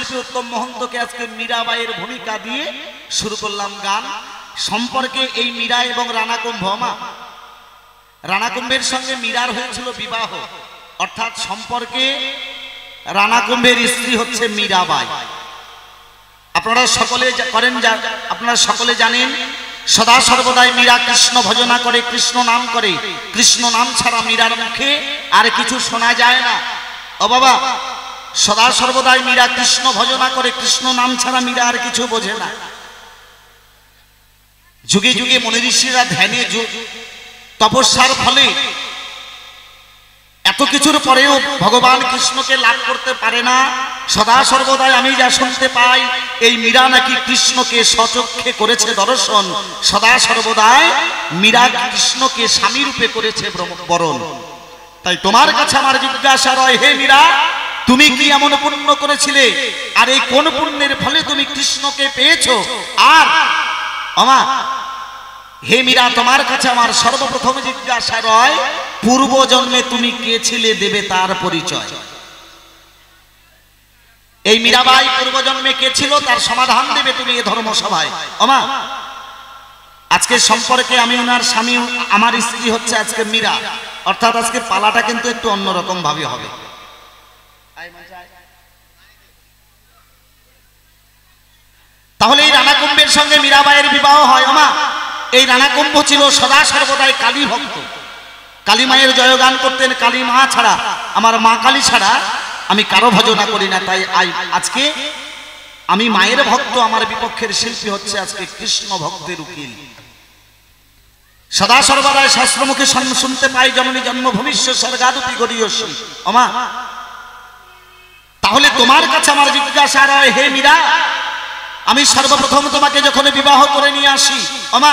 শিল্পী উত্তম মহন্তকে আজকে মীরাবাইয়ের ভূমিকা দিয়ে শুরু করলাম গান সম্পর্কে। এই মীরা এবং রানাকুম্ভ, মা রানাকুম্ভের সঙ্গে মীরার হয়েছিল বিবাহ, অর্থাৎ সম্পর্কে রানাকুম্ভের স্ত্রী হচ্ছে মীরাবাই। আপনারা সকলে করেন, আপনারা সকলে জানেন সদা সর্বদাই মীরা কৃষ্ণ ভজনা করে, কৃষ্ণ নাম করে। কৃষ্ণ নাম ছাড়া মীরার মুখে আর কিছু শোনা যায় না। ও বাবা, সদা সর্বদাই মীরা কৃষ্ণ ভজনা করে, কৃষ্ণ নাম ছাড়া মীরা আর কিছু বোঝে না। যুগে যুগে মনি ঋষিরা ধ্যানে তপস্যার ফলে এত কিছুর পরেও ভগবান কৃষ্ণকে লাভ করতে পারে না। সদা সর্বদাই আমি যা শুনতে পাই, এই মীরা নাকি কৃষ্ণকে স্বচক্ষে করেছে দর্শন। সদা সর্বদাই মীরা কৃষ্ণকে স্বামী রূপে করেছে বরণ। তাই তোমার কাছে আমার জিজ্ঞাসা রয়, হে মীরা, তুমি কি এমন পুণ্য করেছিলে, আর এই কোন পুণ্যের ফলে তুমি কৃষ্ণকে পেয়েছো? আর আমা হে মীরা, তোমার কাছে আমার সর্বপ্রথম জিজ্ঞাসা রয়, পূর্ব জন্মে তুমি কে ছিলে, দেবে তার পরিচয়। এই মীরাবাই পূর্ব জন্মে কে ছিল তার সমাধান দেবে তুমি এই ধর্মসভায়। আমা আজকে সম্পর্কে আমি ওনার স্বামী, আমার স্ত্রী হচ্ছে আজকে মীরা, অর্থাৎ আজকে পালাটা কিন্তু একটু অন্যরকম ভাবে হবে। তাহলে এই রানাকুম্ভের সঙ্গে মীরাবাইয়ের বিবাহ হয়। আমা এই রানাকুম্ভ ছিল সদা সর্বদাই কালী ভক্ত, কালী মায়ের জয়গান করতেন। কালী মা ছাড়া, আমার মা কালী ছাড়া আমি কারো ভজনা করি না। তাই আজকে আমি মায়ের ভক্ত, আমার বিপক্ষের শিল্পী হচ্ছে আজকে কৃষ্ণ ভক্তের উকিল। সদা সর্বদাই শাস্ত্রমুখে শুনতে পাই, জননী জন্মভূমিষ্য স্বর্গাদপি গরীয়সী। আমা তাহলে তোমার কাছে আমার জিজ্ঞাসা রয়, হে মীরা, আমি সর্বপ্রথম তোমাকে যখন বিবাহ করে নিয়ে আসি, আমা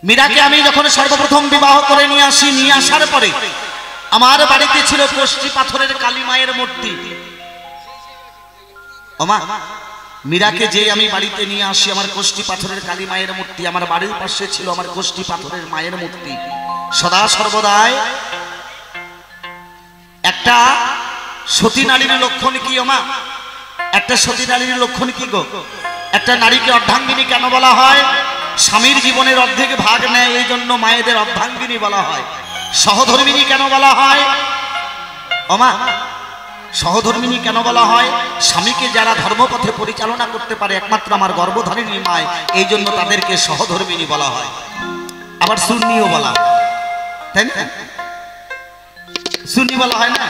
মীরাকে আমি যখন সর্বপ্রথম বিবাহ করে নিয়ে আসি, নিয়ে আসার পরে আমার বাড়িতে ছিল কোষ্ঠী পাথরের কালী মায়ের মূর্তি। আমা মীরাকে যে আমি বাড়িতে নিয়ে আসি, আমার কোষ্ঠী পাথরের কালী মায়ের মূর্তি, আমার বাড়ির পাশে ছিল আমার কোষ্ঠী পাথরের মায়ের মূর্তি। সদা সর্বদাই একটা সতী নারীর লক্ষণ কি আমা? একটা সতী নারীর লক্ষণ কি গো? একটা নারীকে অর্ধাঙ্গিনী কেন বলা হয়? স্বামীর জীবনের অর্ধেক ভাগ নেয়, এই জন্য মায়েদের অর্ধাঙ্গিনী বলা হয়। সহধর্মিনী কেন বলা হয় আমা? সহধর্মিনী কেন বলা হয়? স্বামীকে যারা ধর্মপথে পরিচালনা করতে পারে একমাত্র আমার গর্ভধারিণী মায়, এই জন্য তাদেরকে সহধর্মিনী বলা হয়। আবার সুন্নিও বলা হয়, তাই না? সুন্নি বলা হয় না?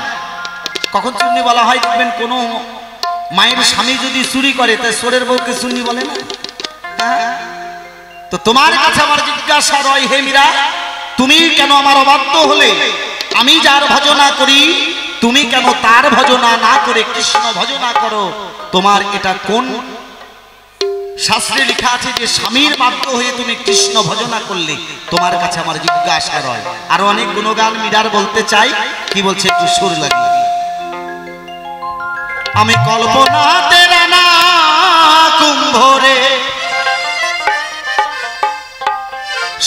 কখন সুন্নি বলা হয়? দেখবেন কোন মায়ের স্বামী যদি চুরি করে, তাই সোরের বউকে সুন্নি বলে না? তো তোমার কাছে আমার জিজ্ঞাসা রয়, হে মীরা, তুমি কেন আমার অবাধ্য হলে? আমি যার ভজনা করি, তুমি কেন তার ভজনা না করে কৃষ্ণ ভজনা করো? তোমার এটা কোন শাস্ত্রে লেখা আছে যে স্বামীর বাধ্য হয়ে তুমি কৃষ্ণ ভজনা করলে? তোমার কাছে আমার জিজ্ঞাসা রয়। আরো অনেক গুণগান মীরার বলতে চাই, কি বলছে একটু সুর লাগিয়ে। আমি কল্পনাতে রানাকুম্ভরে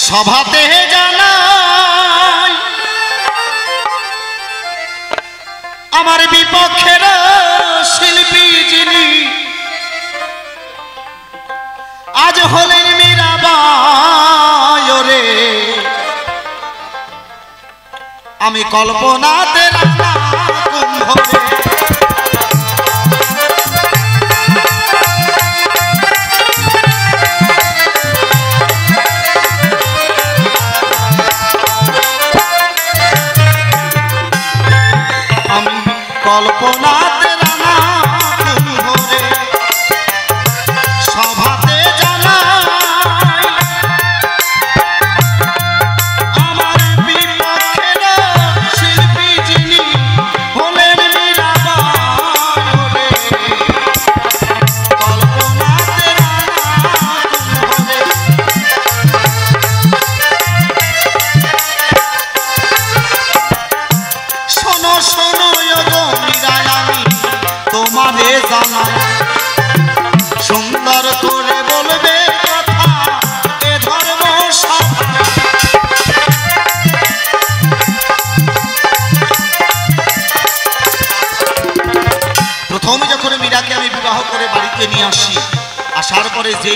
সভাতে জানাই, আমার বিপক্ষের শিল্পী যিনি আজ হলেন মীরাবাই রে। আমি কল্পনাতে রানাকুম্ভরে কল্পনাতে রানাকুম্ভরে সভাতে জানাই, আমার বিপক্ষের শিল্পী যিনি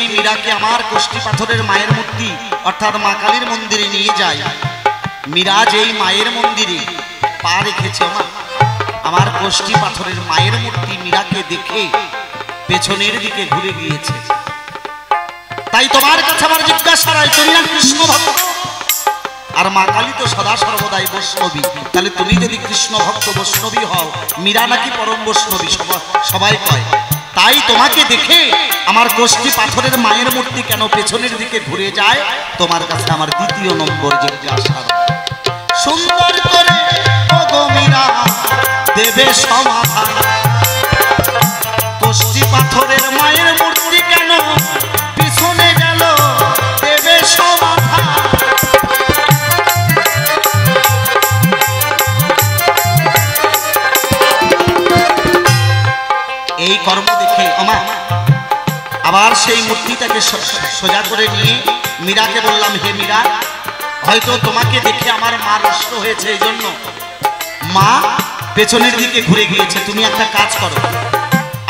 যেই মীরাকে আমার কষ্টি পাথরের মায়ের মূর্তি অর্থাৎ মা কালীর মন্দিরে নিয়ে যায়, মীরা যেই মায়ের মন্দিরে পা রেখেছে মা, আমার কষ্টি পাথরের মায়ের মূর্তি মীরাকে দেখে পেছনের দিকে ঘুরে গিয়েছে। তাই তোমার কাছে আমার জিজ্ঞাসা রায়, তুমি না কৃষ্ণ ভক্ত, আর মা কালী তো সদা সর্বদাই বৈষ্ণবী, তাহলে তুমি যদি কৃষ্ণ ভক্ত বৈষ্ণবী হও, মীরা নাকি পরম বৈষ্ণবী সবাই কয়। তাই তোমাকে দেখে আমার কষ্টি পাথরের মায়ের মূর্তি কেন পেছনের দিকে ঘুরে যায়, তোমার কাছে আমার দ্বিতীয় নম্বর জিজ্ঞাসা। সুন্দর করে ওগো মীরা দেবে সমাধান, কষ্টি পাথরের মায়ের মূর্তি কেন পিছনে গেল, দেবে সমাধান। এই কর্ম দেখে ওমা আবার সেই মূর্তিটাকে সোজা করে নিয়ে মীরাকে বললাম, হে মীরা, হয়তো তোমাকে দেখে আমার মা নষ্ট হয়েছে, এই জন্য মা পেছনের দিকে ঘুরে গিয়েছে। তুমি একটা কাজ করো,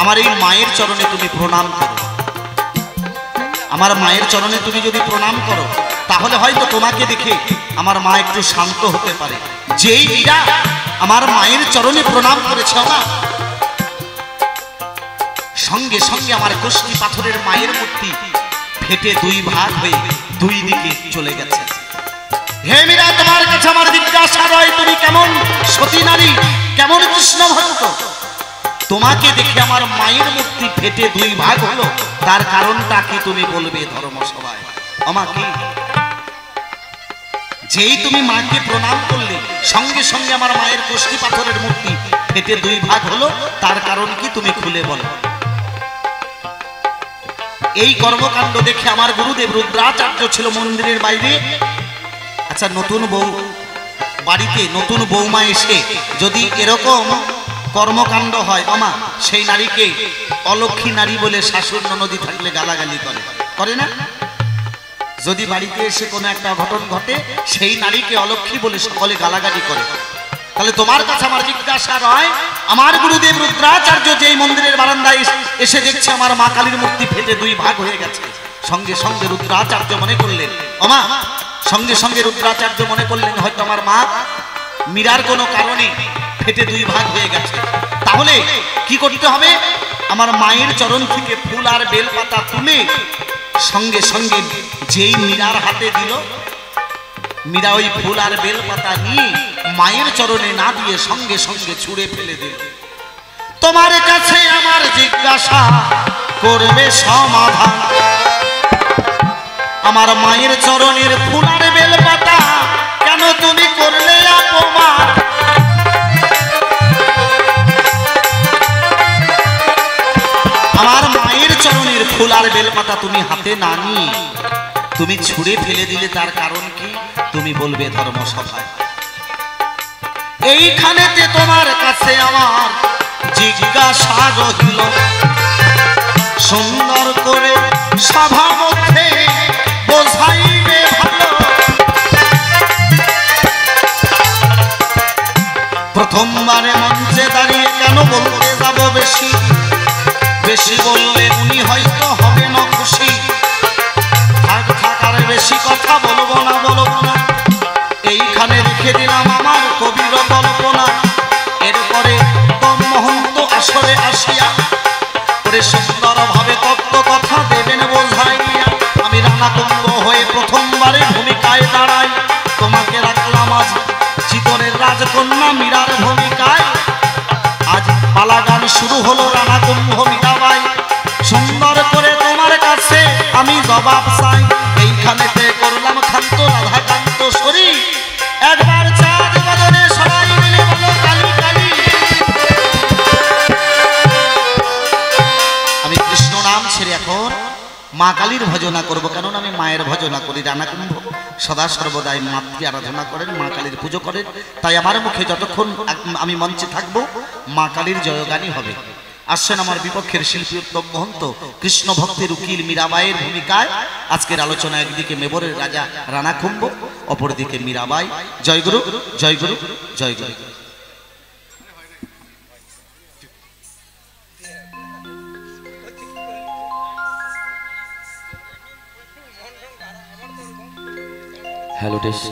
আমার এই মায়ের চরণে তুমি প্রণাম করো। আমার মায়ের চরণে তুমি যদি প্রণাম করো, তাহলে হয়তো তোমাকে দেখে আমার মা একটু শান্ত হতে পারে। যেই মীরা আমার মায়ের চরণে প্রণাম করেছে না, সঙ্গে সঙ্গে আমার কষ্টি পাথরের মায়ের মূর্তি ফেটে দুই ভাগ হয়ে দুই দিকে চলে গেছে। হে মীরা, তোমার কাছে আমার জিজ্ঞাসা রয়, তুমি কেমন সতী নারী, কেমন কৃষ্ণ ভক্ত? তোমাকে দেখে আমার মায়ের মূর্তি ফেটে দুই ভাগ হলো, তার কারণটা কি তুমি বলবে ধর্মসভায়? আমাকে যেই তুমি মাকে প্রণাম করলে, সঙ্গে সঙ্গে আমার মায়ের কষ্টি পাথরের মূর্তি ফেটে দুই ভাগ হলো, তার কারণ কি তুমি খুলে বলো। এই কর্মকাণ্ড দেখে আমার গুরুদেব রুদ্রাচার্য ছিল মন্দিরের বাইরে। আচ্ছা, নতুন বউ বাড়িতে নতুন বৌমা এসে যদি এরকম কর্মকাণ্ড হয়, আমা সেই নারীকে অলক্ষী নারী বলে শাশুড় ননদি থাকলে গালাগালি করে না? যদি বাড়িতে এসে কোনো একটা ঘটন ঘটে, সেই নারীকে অলক্ষী বলে সকলে গালাগালি করে। তাহলে তোমার কাছে আমার জিজ্ঞাসা রয়, আমার গুরুদেব রুদ্রাচার্য যেই মন্দিরের বারান্দায় এসে দেখছে আমার মা কালীর মূর্তি ফেটে দুই ভাগ হয়ে গেছে, সঙ্গে সঙ্গে রুদ্রাচার্য মনে করলেন, ওমা সঙ্গে সঙ্গে রুদ্রাচার্য মনে করলেন হয়তো আমার মা মীরার কোনো কারণে ফেটে দুই ভাগ হয়ে গেছে। তাহলে কি করতে হবে? আমার মায়ের চরণ থেকে ফুল আর বেলপাতা তুলে সঙ্গে সঙ্গে যেই মীরার হাতে দিল, মীরা ওই ফুল আর বেলপাতা নিয়ে মায়ের চরণে না দিয়ে সঙ্গে সঙ্গে ছুঁড়ে ফেলে দিল। তোমার কাছে আমার জিজ্ঞাসা করবে সমাধান, আমার মায়ের চরণের ফুল আর বেলপাতা কেন তুমি করলে অপমান? আমার মায়ের চরণের ফুল আর বেলপাতা তুমি হাতে না নিয়ে তুমি ছুঁড়ে ফেলে দিলে, তার কারণ কি তুমি বলবে ধর্মসভায়। এইখানেতে তোমার কাছে আমার জিজ্ঞাসা রহিল, সুন্দর করে সভা মধ্যে বোঝাইবে ভালো। প্রথমবারে মঞ্চে দাঁড়িয়ে কেন বলতে যাব বেশি, বেশি বললে উনি হয়তো হবে না খুশি। থাকার বেশি কথা বলবো না, এইখানে রেখে দিলাম আমার কবির কল্পনা। এরপরে মহন্ত আসরে আসিয়া করে সুন্দর ভাবে তত্ত্ব কথা দেবেন বোঝাইয়া, আমি রানাকুম্ভ হয়ে প্রথমবারে ভূমিকায় দাঁড়াই। তোমাকে রাখলাম আজ চিতরের রাজকন্যা মীরার ভূমিকায়। আজ পালাগান শুরু হলো রানাকুম্ভ মীরাবাই। সুন্দর করে তোমার কাছে আমি জবাব চাই, এইখানেতে করলাম ক্ষান্ত রাধাকান্ত শরী। একবার চাঁদ বদনে সবাই মিলে বলো কালী কালী। আমি কৃষ্ণ নাম ছেড়ে এখন মা কালীর ভজনা করব, কেননা আমি মায়ের ভজনা করি। রানাকুম্ভ সদা সর্বদাই মাতৃ আরাধনা করেন, মা কালীর পুজো করেন। তাই আমার মুখে যতক্ষণ আমি মঞ্চে থাকবো মা কালীর জয়গানই হবে। আসছেন আমার বিপক্ষের শিল্পী উত্তম মহন্ত, কৃষ্ণ ভক্তের উকিল মীরাবাইয়ের ভূমিকায় আজকের আলোচনা। একদিকে মেবরের রাজা রানাকুম্ভ, অপরদিকে মীরাবাই। জয়গুরু, জয়গুরু, জয়গুরু। Hello test,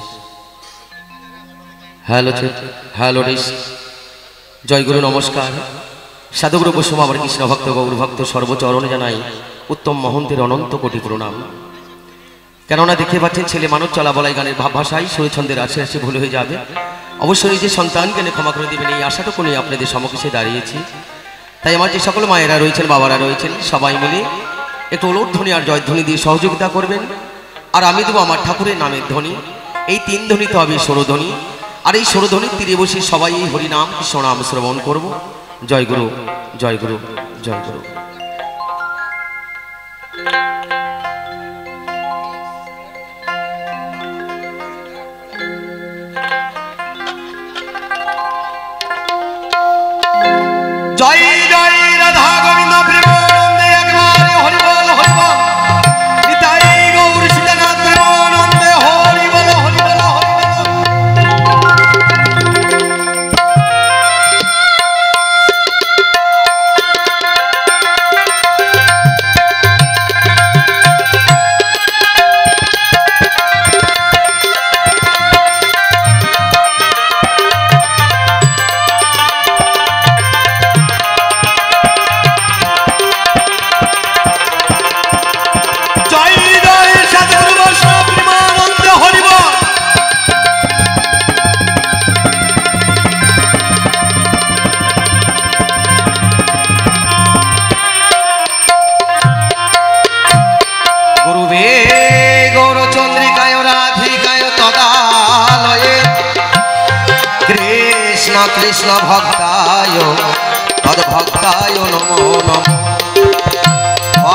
hello hello test. জয়গুরু নমস্কার। সাধুগুরু বৈষ্ণব আমার কৃষ্ণ ভক্ত গৌর ভক্ত সর্বচরণে জানাই উত্তম মহন্তের অনন্ত কোটি প্রণাম। কেননা দেখতে পাচ্ছেন ছেলে মানুষ চলা বলাই গানের ভাব ভাষায় সুরে ছন্দের আসে আসে ভুল হয়ে যাবে। অবশ্যই নিজের সন্তানকে ক্ষমা করে দেবেন এই আশাটুকু নিয়ে আপনাদের সম্মুখে দাঁড়িয়েছি। তাই আমার যে সকল মায়েরা রয়েছেন, বাবারা রয়েছেন, সবাই মিলে একটু উলুধ্বনি আর জয়ধ্বনি দিয়ে সহযোগিতা করবেন। আর আমি দেবো আমার ঠাকুরের নামের ধ্বনি। এই তিন ধ্বনিতে হবে স্বরধ্বনি। আর এই স্বরধ্বনির তীরে বসে সবাই এই হরিনাম কৃষ্ণ নাম শ্রবণ করব। জয় গুরু, জয় গুরু, জয় গুরু। জয় জয় রাধা গোবিন্দ প্রেমানন্দে একবারে হরি বল হরি বল। নিতাই গৌর সীতানাথ প্রেমানন্দে হরি বল হরি বল হরি বল। কৃষ্ণ ভক্তায় তদ্ভক্তায় নমো নমঃ।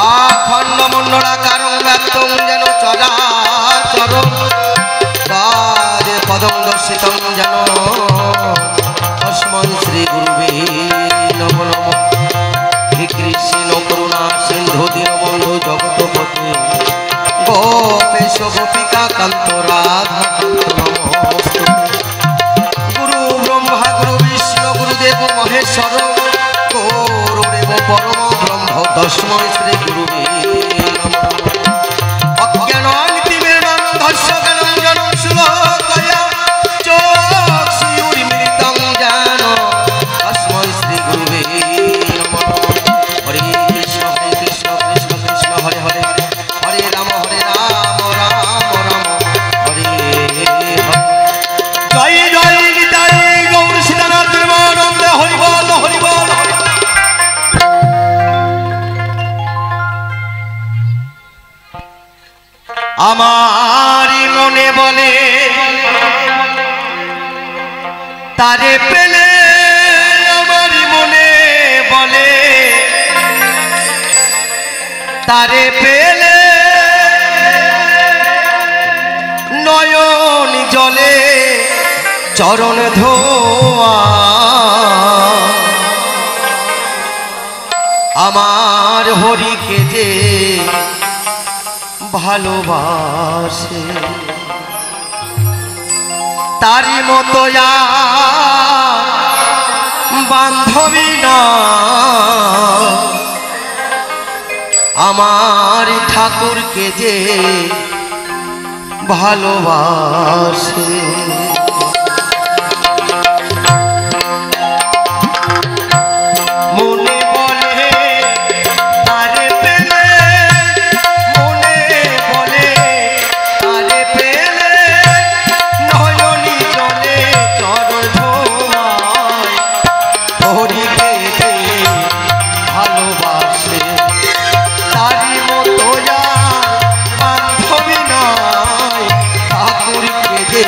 অখণ্ড মণ্ডলাকারং ব্যাপ্তং যেন চরাচর পাদে পদং দর্শিতং যেন তস্मै শ্রী গুরুবে নমো নমঃ। হে কৃষ্ণ করুণা সিন্ধু দীনবন্ধু জগৎপতে গোপেশ গোপিকা কান্ত রাধা নমস্তুতে। গুরুদেব মহেশ্বর গৌরদেব পরম ব্রহ্ম তস্मै শ্রী গুরুবে নমঃ। অজ্ঞানাতিমিরং ধস্যজ্ঞানং জনং শ্লোকয়া চক্ষুর্মিলিতং জ্ঞান তস্मै শ্রী গুরুবে নমঃ। হরে কৃষ্ণ কৃষ্ণ কৃষ্ণ হরে হরে, হরে রাম রাম রাম হরে হরে। জয় জয় নিতাই গৌর সীতানাথ প্রেমানন্দে হরি বল হরি বল হরি বল। আমারি মনে বলে তারে পেলে, আমারি মনে বলে তারে পেলে নয়ন জলে চরণ ধোয়া। আমার হরিকে যে ভালোবাসে তারি মতো বান্ধবী না আমার ঠাকুরকে যে ভালোবাসে। ঠাকুরকে যে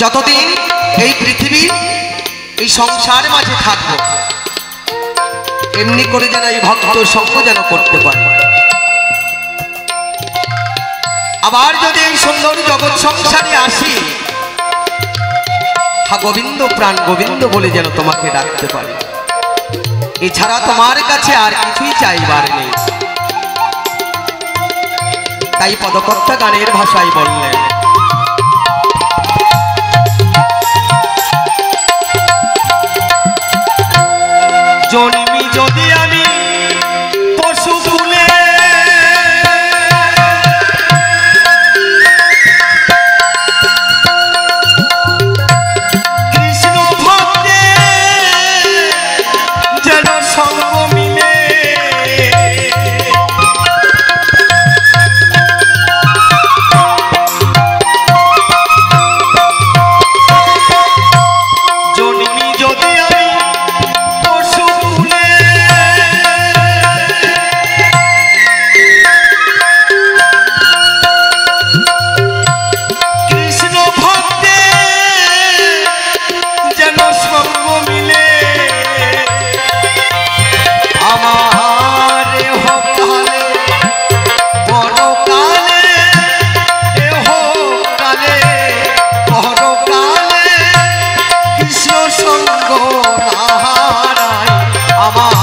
যতদিন এই পৃথিবী এই সংসার মাঝে থাকবো এমনি করে যেন এই ভক্ত সঙ্গ যেন করতে পারে। আবার যদি এই সুন্দর জগৎ সংসারে আসি, হা গোবিন্দ প্রাণ গোবিন্দ বলে যেন তোমাকে ডাকতে পারে। এছাড়া তোমার কাছে আর কিছুই চাইবার নেই। তাই পদকর্তা গানের ভাষায় বললেন, জন্মি যদি আমি পশু কুলে, কৃষ্ণ ভক্তে যেন সঙ্গ মিলে, জন্মি যদি আমি পশু কুলে, কৃষ্ণ ভক্তে যেন সঙ্গ মিলে, আমার হোক কালে পরকালে, হোক কালে পরকালে কৃষ্ণ সঙ্গ নাহারায়, আমার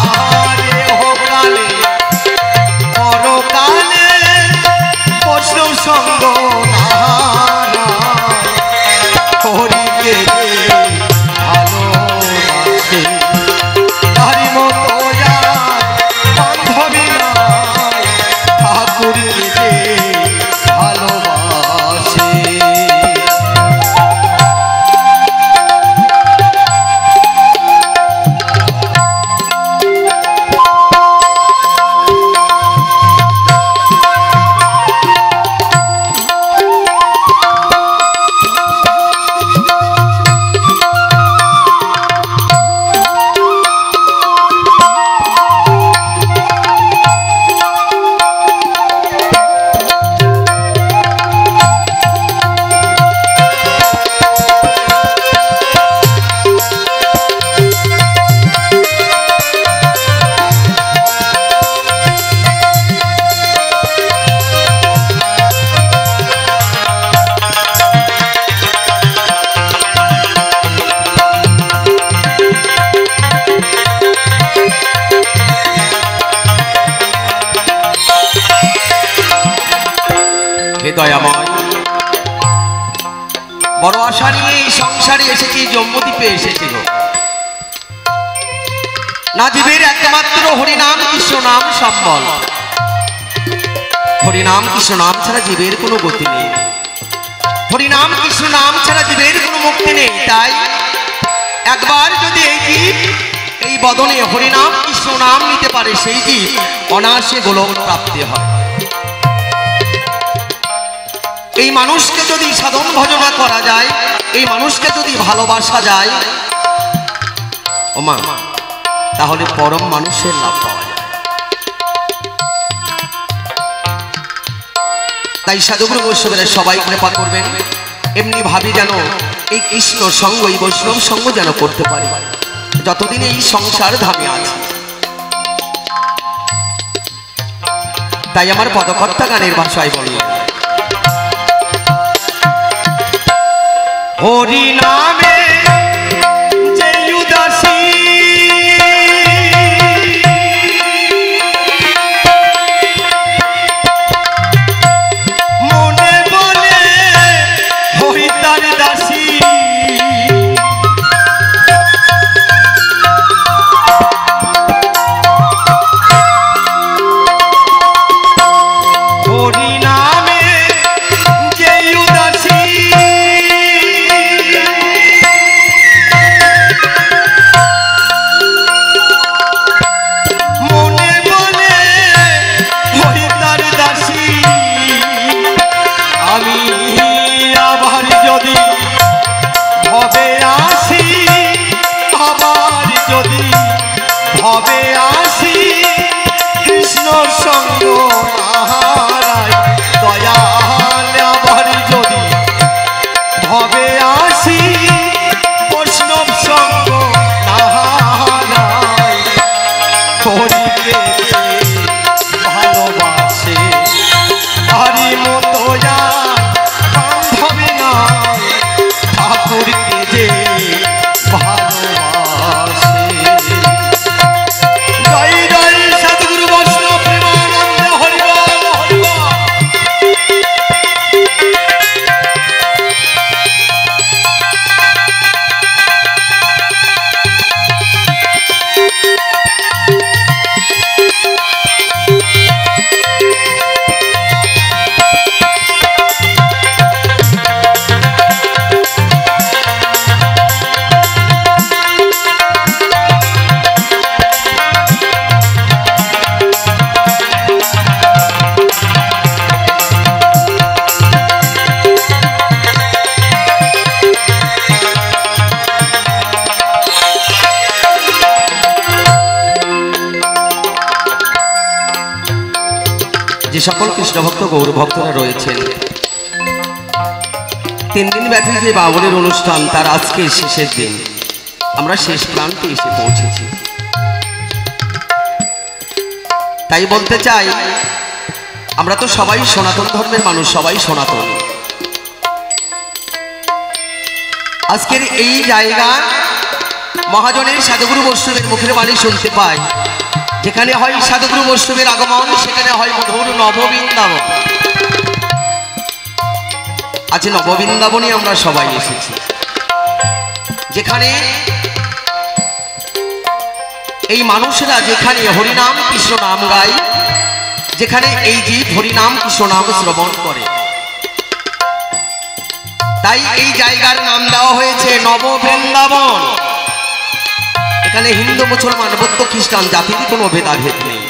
হোক কালে পরকালে কৃষ্ণ সঙ্গ নাহারায়, হরিকে ভালোবাসে তারি মতো আর বান্ধবী নাই, ঠাকুরকে ভালোবাসে। হে দয়াময়, বড় আশা নিয়ে এই সংসারে এসেছি, জম্মুদ্বীপে এসেছিল। না জীবের একমাত্র হরিনাম কৃষ্ণ নাম সম্বল। হরিনাম কৃষ্ণ নাম ছাড়া জীবের কোনো গতি নেই, হরিনাম কৃষ্ণ নাম ছাড়া জীবের কোনো মুক্তি নেই। তাই একবার যদি এই জীব এই বদনে হরিনাম কৃষ্ণ নাম নিতে পারে, সেই জীব অনায়াসে গোলক প্রাপ্তি হয়। এই মানুষকে যদি সাধন ভজনা করা যায়, এই মানুষকে যদি ভালোবাসা যায়, ও মা, তাহলে পরম মানুষের লাভ পাওয়া যায়। তাই সাধুগুরু বৈষ্ণবেরা সবাই কৃপা করবেন, এমনি ভাবি যেন এই কৃষ্ণ সঙ্গ এই বৈষ্ণব সঙ্গ যেন করতে পারে যতদিন এই সংসার ধামে আছে। তাই আমার পদকর্তা গানের ভাষায় বললেন, হরি নামে যে উদাসী, মনে বলে হরি তার দাসী, হরি নামে যে উদাসী, হবে আসি কৃষ্ণ সঙ্গ নাহারায়, দয়াল আবার যদি হবে আসি যে সকল কৃষ্ণ ভক্ত গৌর ভক্তরা রয়েছেন, 3 দিন ব্যাপী যে বাউলের অনুষ্ঠান তার আজকে শেষের দিন, আমরা শেষ প্রান্তে এসে পৌঁছেছি। তাই বলতে চাই, আমরা তো সবাই সনাতন ধর্মের মানুষ, সবাই সনাতন। আজকের এই জায়গা মহাজনের সাধুগুরু বৈষ্ণবের মুখের বাণী শুনতে পাই, যেখানে হয় সাধুগুরু বৈষ্ণবের আগমন, সেখানে হয় মধুর নববৃন্দাবন। আজ নববৃন্দাবনে আমরা সবাই এসেছি, যেখানে এই মানুষরা যেখানে হরিনাম কৃষ্ণ নাম গায়, যেখানে এই জীব হরিনাম কৃষ্ণ নাম শ্রবণ করে, তাই এই জায়গার নাম দেওয়া হয়েছে নববৃন্দাবন। এখানে হিন্দু মুসলমান বৌদ্ধ খ্রিস্টান জাতির কোনো ভেদাভেদ নেই।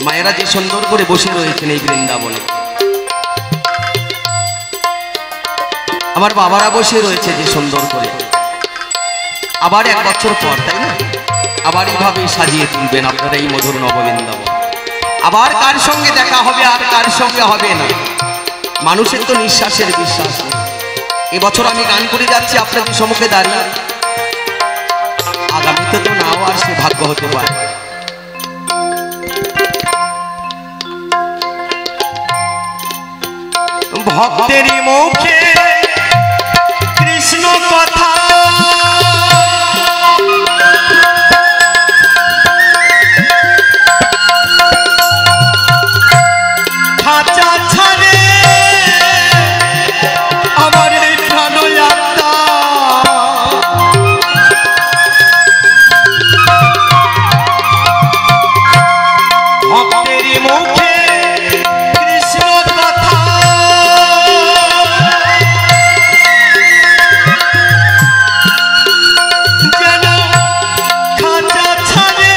মায়েরা যে সুন্দর করে বসে রয়েছেন এই বৃন্দাবনে, আমার বাবারা বসে রয়েছে যে সুন্দর করে, আবার 1 বছর পর, তাই না, আবার এইভাবে সাজিয়ে তুলবেন আপনারা এই মধুর নববৃন্দাবন। আবার কার সঙ্গে দেখা হবে আর কার সঙ্গে হবে না, মানুষের তো নিঃশ্বাসের বিশ্বাস নেই। এবছর আমি গান করে যাচ্ছি আপনাদের সম্মুখে দাঁড়িয়ে, আগামীতে তো নাও আর সে ভাগ্য হতে পারে। ভক্তেরই মুখে কৃষ্ণ কথা, খাঁচা ছাড়ে আমার প্রাণ আত্মা, ভক্তেরই মুখে কৃষ্ণ কথা, যেন খাঁচা ছাড়ে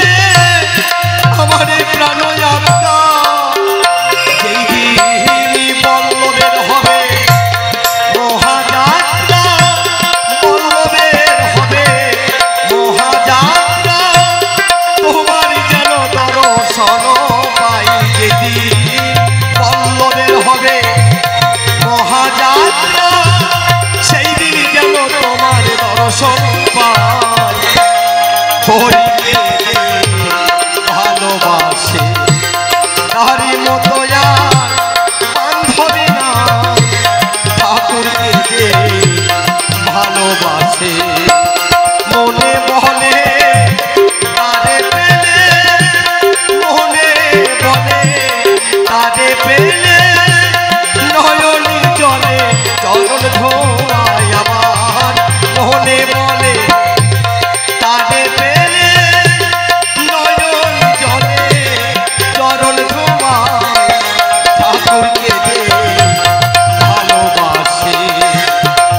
আমার প্রাণ আত্মা। যেই দিন বল্লভের হবে মহাযাত্রা, বল্লভের হবে মহাযাত্রা, তোমার যেন দর্শন পাই। যেদিন বল্লভের হবে মহাযাত্রা, সেই দিন যেন তোমার দর্শন পাই। হরিকে ভালোবাসে তারি মতো আর বান্ধবী না, ঠাকুরকে যে ভালোবাসে মনে মনে তারে পেলে, মনে মনে তারে পেলে, নয়নি জলে চরণ ধোয়ায় আমার, মনে মনে তারে পেলে, নয়ন জলে চরণ ধোয়ায়। ঠাকুরকে যে ভালোবাসে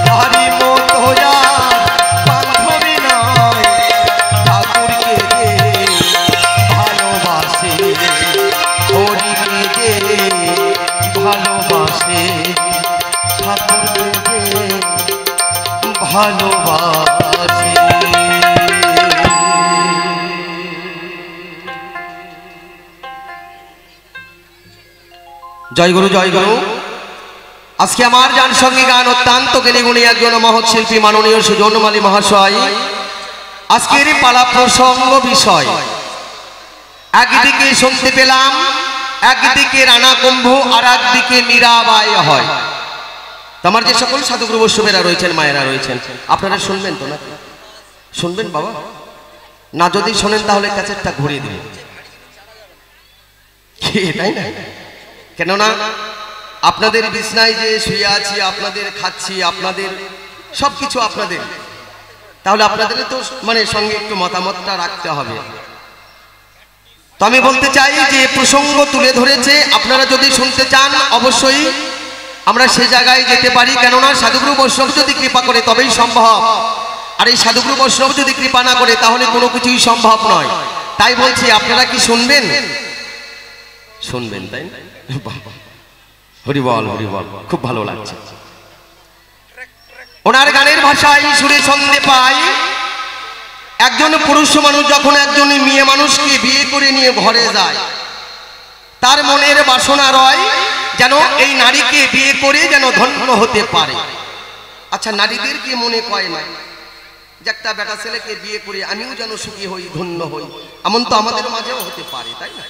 তারি মতো আর বান্ধবী নয়, ঠাকুরকে যে ভালোবাসে, হরিকে যে ভালোবাসে, ঠাকুরকে যে ভালোবাসে। জয় গুরু, জয় গুরু। আজকে আমার গান সঙ্গী গান অত্যন্ত জ্ঞানী গুণী একজন মহৎ শিল্পী মাননীয় সুজন মালী মহাশয় আজকের পালা প্রসঙ্গ বিষয়। একদিকে শুনতে পেলাম, একদিকে রানা কুম্ভ আর একদিকে মীরাবাই হয়। তোমার যে সকল সাধুগুরু বৈষ্ণবেরা রয়েছেন, মায়েরা রয়েছেন, আপনারা শুনবেন তো? না শুনবেন বাবা? না যদি শোনেন তাহলে ক্যাসেটটা ঘুরিয়ে দিন, তাই না? কেননা আপনাদের বিছনায় যে শুয়ে আছি, আপনাদের খাচ্ছি, আপনাদের সবকিছু আপনাদের, তাহলে আপনাদের তো মানে সঙ্গে একটু মতামতটা রাখতে হবে। তো আমি বলতে চাই যে প্রসঙ্গ তুলে ধরেছে, আপনারা যদি শুনতে চান অবশ্যই আমরা সে জায়গায় যেতে পারি। কেননা সাধুগুরু বৈষ্ণব যদি কৃপা করে তবেই সম্ভব, আর এই সাধুগুরু বৈষ্ণব যদি কৃপা না করে তাহলে কোনো কিছুই সম্ভব নয়। তাই বলছি, আপনারা কি শুনবেন? শুনবেন, তাই না? হরি বল, হরি বল, খুব ভালো লাগছে। ওনার গানের ভাষায় সুরে ছন্দে পাই একজন পুরুষ মানুষ যখন একজন মেয়ে মানুষকে বিয়ে করে নিয়ে ঘরে যায়, তার মনের বাসনা রয় যেন এই নারীকে বিয়ে করে যেন ধন্য হতে পারে। আচ্ছা, নারীদের কি মনে কয় না যে একটা বেটা ছেলেকে বিয়ে করে আমিও যেন সুখী হই, ধন্য হই? এমন তো আমাদের মাঝেও হতে পারে, তাই না?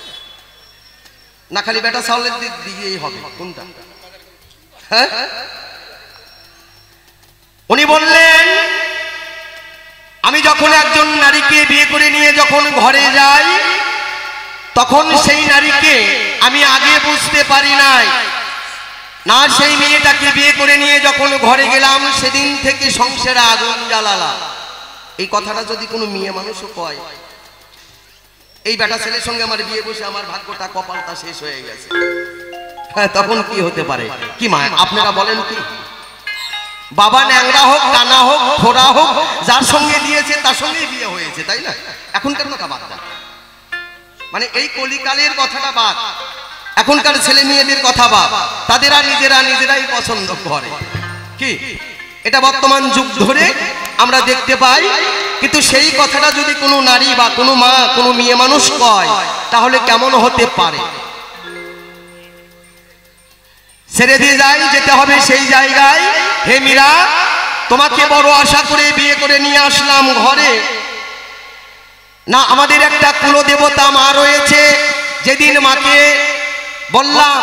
না খালি বেটা চাউলের দিক দিয়েই হবে, কোনটা? হ্যাঁ, উনি বললেন আমি যখন একজন নারীকে বিয়ে করে নিয়ে যখন ঘরে যাই, তখন সেই নারীকে আমি আগে বুঝতে পারি নাই না। সেই মেয়েটাকে বিয়ে করে নিয়ে যখন ঘরে গেলাম, সেদিন থেকে সংসারে আগুন জ্বালালাম। এই কথাটা যদি কোনো মেয়ে মানুষও কয়, এই বেটা ছেলের সঙ্গে আমার বিয়ে বসে আমার ভাগ্যটা, কপালটা শেষ হয়ে গেছে, হ্যাঁ, তখন কি হতে পারে? কি মা আপনারা বলেন? কি বাবা ন্যাংরা হোক, কানা হোক, ফোড়া হোক, যার সঙ্গে দিয়েছে তার সঙ্গেই বিয়ে হয়েছে, তাই না? এখনকার কথা বাদ দেন, মানে এই কলিকালের কথাটা বাদ, এখনকার ছেলে মেয়েদের কথা বাদ, তাদের আর নিজেরাই পছন্দ করে। কি এটা বর্তমান যুগ ধরে আমরা দেখতে পাই। কিন্তু সেই কথাটা যদি কোনো নারী বা কোনো মা, কোনো মেয়ে মানুষ কয়, তাহলে কেমন হতে পারে? ছেড়ে দিয়ে যাই, যেতে হবে সেই জায়গায়। হে মীরা, তোমাকে বড় আশা করে বিয়ে করে নিয়ে আসলাম ঘরে। না, আমাদের একটা কুলদেবতা মা রয়েছে। যেদিন মাকে বললাম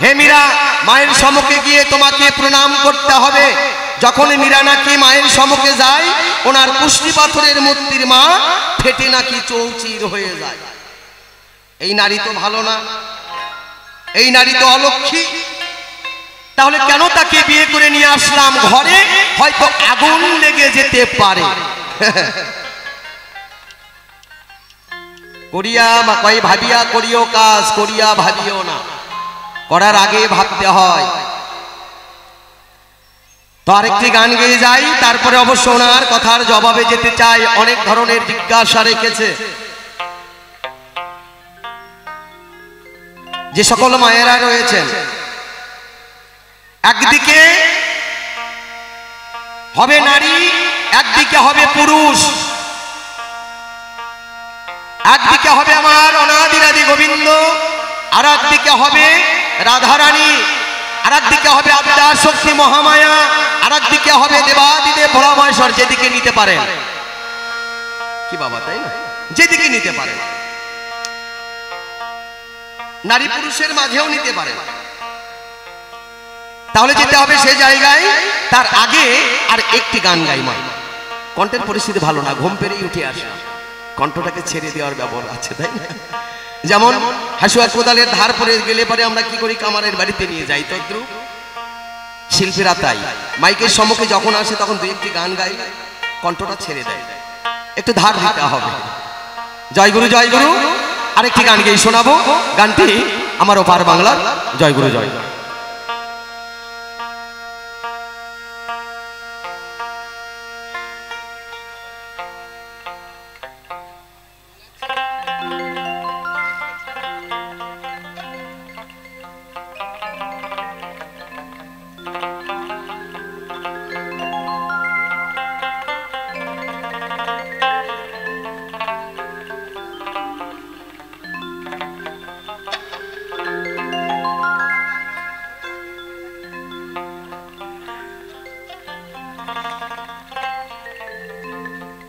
হে মীরা, মায়ের সম্মুখে গিয়ে তোমাকে প্রণাম করতে হবে, যখন মীরা নাকি মায়ের সম্মুখে যায়, ওনার কুষ্টি পাথরের মূর্তির মা ফেটে নাকি চৌচির হয়ে যায়। এই নারী তো ভালো না, এই নারী তো অলক্ষী। তাহলে কেন তাকে বিয়ে করে নিয়ে আসলাম ঘরে? হয়তো আগুন লেগে যেতে পারে। করিয়া কই ভাবিয়া করিও কাজ, করিয়া ভাবিও না, করার আগে ভাবতে হয়। তো আরেকটি গান গেয়ে যাই, তারপরে অবশ্য ওনার কথার জবাবে যেতে চাই। অনেক ধরনের জিজ্ঞাসা রেখেছে। যে সকল মায়েরা রয়েছেন, একদিকে হবে নারী, একদিকে হবে পুরুষ, একদিকে হবে আমার অনাদিরাদি গোবিন্দ, আর একদিকে হবে রাধারানী, আর একদিকে হবে আদ্যা শক্তি মহামায়া, আর একদিকে হবে দেবাদিদেব ভোলামহেশ্বর। যেদিকে নিতে পারেন, কি বাবা, তাই না? যেদিকে নিতে পারেন, নারী পুরুষের মাঝেও নিতে পারেন। তাহলে যেতে হবে সেই জায়গায়। তার আগে আর একটি গান গাই। মা, কণ্ঠের পরিস্থিতি ভালো না, ঘুম পেরেই উঠে আসলাম, কণ্ঠটাকে ছেড়ে দেওয়ার ব্যবহার আছে, তাই না? যেমন হাসুয়া কোদালের ধার পরে গেলে পরে আমরা কি করি, কামারের বাড়িতে নিয়ে যাই। তদ্রু শিল্পীরা তাই মাইকের সম্মুখে যখন আসে তখন দু একটি গান গাই, কণ্ঠটা ছেড়ে দেয়, একটু ধার দিতে হবে। জয় গুরু, জয় গুরু। আরেকটি গান গেয়ে শোনাবো। গানটি আমার ওপার বাংলার। জয় গুরু, জয় গুরু।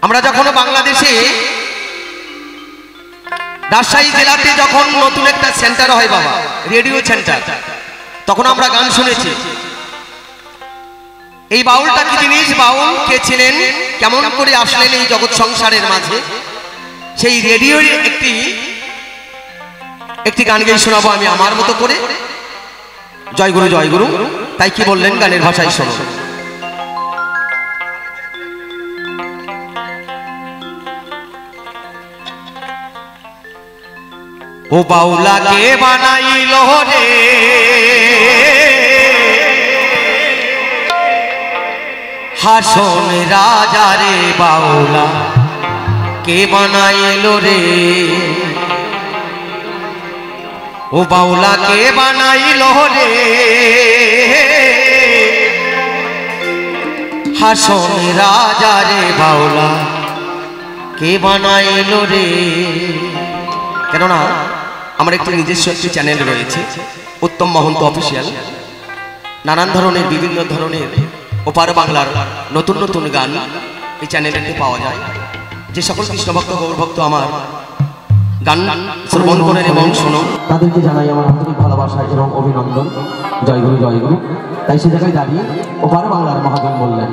আমরা যখন বাংলাদেশে রাজশাহী জেলাতে যখন নতুন একটা সেন্টার হয় বাবা, রেডিও সেন্টার, তখন আমরা গান শুনেছি। এই বাউলটা কি জিনিস, বাউল কে ছিলেন, কেমন করে আসলেন এই জগৎ সংসারের মাঝে, সেই রেডিওর একটি গান গেয়ে শোনাবো আমি আমার মতো করে। জয় গুরু, জয় গুরু। তাই কি বললেন গানের ভাষায় শোনো। ও বাউলা কে বানাইল রে, হাসন রাজা রে, বাউলা কে বানাইল রে, ও বাউলা কে বানাইল রে, হাসন রাজা রে, বাউলা কে বানাইলো রে। কেননা আমার একটি নিজস্ব একটি চ্যানেল রয়েছে উত্তম মহন্ত অফিসিয়াল। নানান ধরনের বিভিন্ন ধরনের ওপার বাংলার নতুন নতুন গান এই চ্যানেলেতে পাওয়া যায়। যে সকল কৃষ্ণভক্ত গৌরভক্ত আমার গান শ্রবণ করেন এবং শোনো, তাদেরকে জানাই আমার আন্তরিক ভালোবাসা এবং অভিনন্দন। জয়গুরু জয়গুরু। তাই সে জায়গায় দাঁড়িয়ে ওপার বাংলার মহাজন বললেন,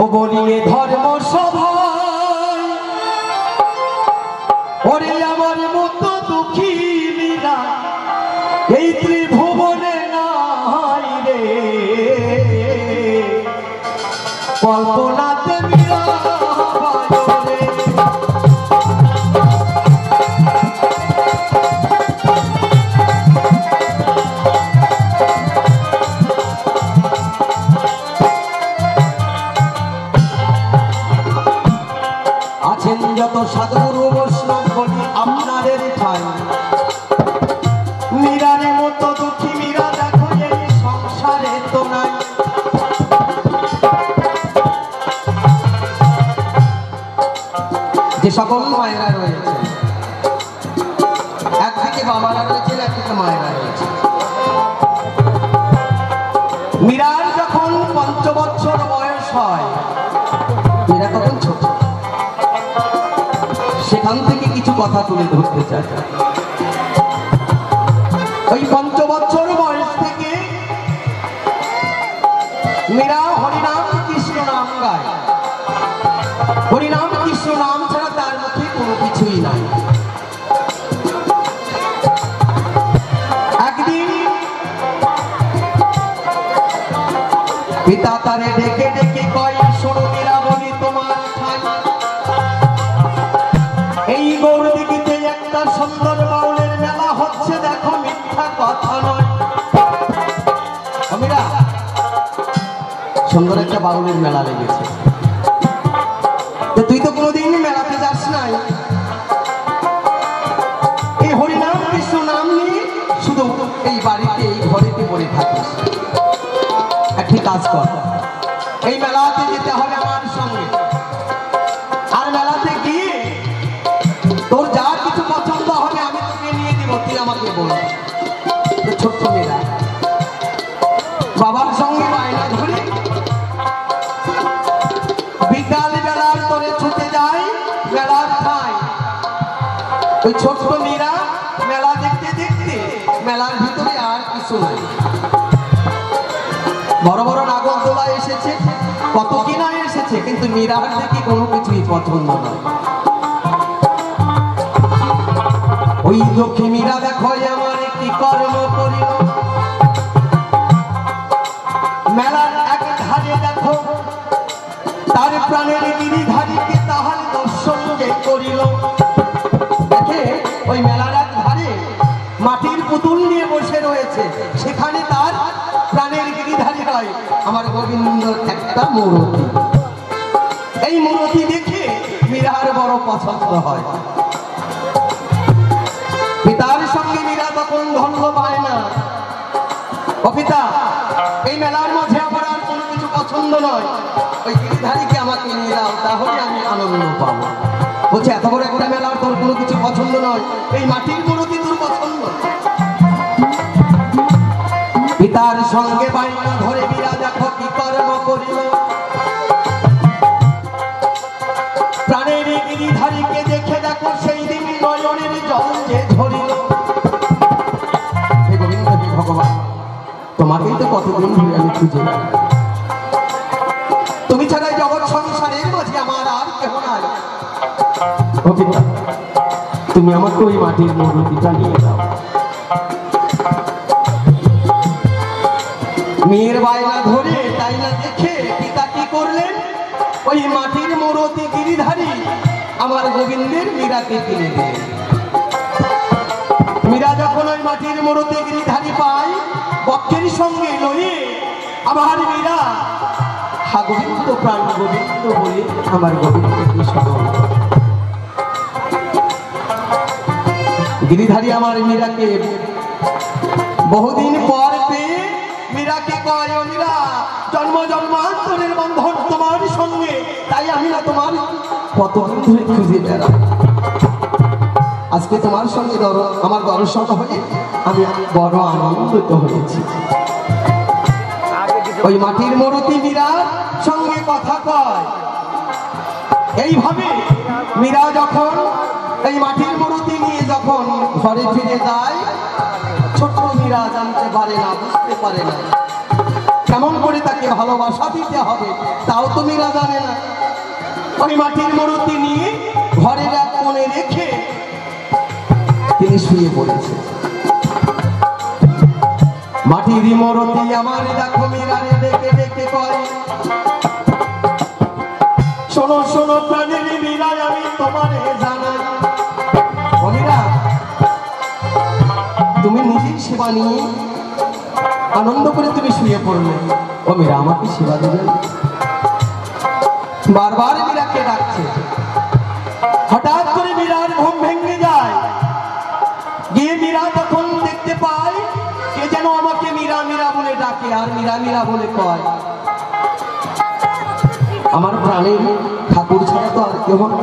ও বলিয়ে ধর্ম সভায় ওরে আমার মতো দুঃখী মীরা এই ত্রিভুবনে নাই রে কল্পনাতে মীরা বাজরে যত সাধুগুরু বৈষ্ণব বলি আপনাদের ঠাই মীরার মতো দুঃখী মীরা দেখো এই সংসারে তো নাই যে সকল মায়েরা রয়েছে একদিকে বাবারা রয়েছে একদিকে মায়েরা রয়েছে মীরার যখন 5 বছর বয়স হয় মীরা তখন ছোট সেখান থেকে কিছু কথা তুলে ধরতে চাই ওই 5 বছর বয়স থেকে মীরা হরিনাম কৃষ্ণ নাম গায় হরিনাম কৃষ্ণ নাম ছাড়া তার মুখে কোনো কিছুই নাই একদিন পিতা তারে ডেকে ডেকে কয় শোনো মীরা বলি তোমার ঠাই এই গৌরদিঘিতে একটা সুন্দর বাউলের মেলা হচ্ছে দেখো মিথ্যা কথা নয় মীরা সুন্দর একটা বাউলের মেলা লেগেছে তো তুই তো কোনোদিন মেলাতে যাস নাই এই হরিনাম কৃষ্ণ নাম নিয়ে শুধু এই বাড়িতে এই ঘরেতে পড়ে থাকিস একটি কাজ কর এই মেলাতে যেতে হবে আমার সঙ্গে আর মেলাতে গিয়ে তোর যা কিছু পছন্দ হবে আমি তোকে নিয়ে দিব তুই আমাকে বল ছোট্ট মেয়েরা বাবার সঙ্গে বায়না ধরে বিকাল বেলার তোরে ছুটে যায় মেলার ঠাই ওই ছোট্ট মেয়েরা মেলা দেখতে দেখতে মেলার ভিতরে আর কিছু নাই বড় বড় নাগরদোলা এসেছে কত কিনা এসেছে কিন্তু মীরার দেখি কোনো কিছুই পছন্দ নয় ওই লক্ষ্মী মীরা দেখো আমার একটি কর্ম করিল মেলার এক ধারে দেখো তার প্রাণের গিরিধারীকে তাহার দর্শন যে করিল দেখে ওই মেলার এক ধারে মাটির পুতুল নিয়ে বসে রয়েছে সেখানে তার প্রাণের গিরিধারী হয় আমার গোবিন্দর একটা মূর্তি এই মূর্তি দেখে মীরার বড় পছন্দ হয় পিতার সঙ্গে মীরা তখন ধন্য পায় না ও পিতা এই মেলার মাঝে আমার আর কোনো কিছু পছন্দ নয় ওই গিরিধারীকে আমাকে নিয়ে দাও তাহলে আমি আনন্দ পাবো বলছে এত বড় একটা মেলার তোর কোনো কিছু পছন্দ নয় এই মাটির মূর্তি তোর পছন্দ পিতার সঙ্গে বায়না ধরে মীরা দেখো কি কর্ম করিল প্রাণের গিরিধারীকে দেখে দেখো সেই দিন নয়নের জল যে ঝরিল হে গোবিন্দ হে ভগবান তোমাকেই তো কতদিন ধরে আমি খুঁজে তুমি ছাড়া জগৎ সংসারের মাঝে আমার আর কেহ নাই ও পিতা তুমি আমাকে ওই মাটির মূর্তিটা নিয়ে দাও মেয়ের বায়না ধরে তাই না দেখে পিতা কি করলেন ওই মাটির মূর্তি গিরিধারী আমার গোবিন্দের মীরাকে কিনে দিলেন মীরা যখন ওই মাটির মূর্তি গিরিধারী পায় বক্ষের সঙ্গে লয়ে আমার মীরা হা গোবিন্দ প্রাণ গোবিন্দ বলে আমার গোবিন্দকে স্মরণ গিরিধারী আমার মীরাকে বহুদিন পর পেয়ে মীরাকে কয় ও মীরা জন্ম জন্মান্তরের বন্ধন তোমার সঙ্গে তাই আমি না তোমার কতদিন ধরে খুঁজে বেড়াই আজকে তোমার সঙ্গে আমার দর্শন হয়ে আমি বড় আনন্দিত হয়েছি ওই মাটির মূর্তি মীরার সঙ্গে কথা কয় এইভাবে মীরা যখন এই মাটির মূর্তি নিয়ে যখন ঘরে ফিরে যায় ছোট্ট মীরা জানতে পারে না বুঝতে পারে না কেমন করে তাকে ভালোবাসা দিতে হবে তাও তো মীরা জানে না। ওই মাটির মূর্তি নিয়ে ঘরের এক কোণে রেখে তিনি শুয়ে পড়েছে। মাটির মূর্তি আমার দেখো মীরারে ডেকে ডেকে কয়, শোনো শোনো প্রাণের মীরা, আমি তোমারে জানাই। মীরা, তুমি নিজের সেবা নিয়ে আনন্দ করে তুমি শুয়ে পড়লে, ও মীরা আমাকে সেবা দেবেন? বারবার মীরাকে ডাকছে। হঠাৎ করে মীরার ঘুম ভেঙে যায়। গিয়ে মীরা তখন দেখতে পায় কে যেন আমাকে মীরা মীরা বলে ডাকে আর মীরা মীরা বলে কয়। আমার প্রাণের ঠাকুর ছাড়া তো আর কেউ না।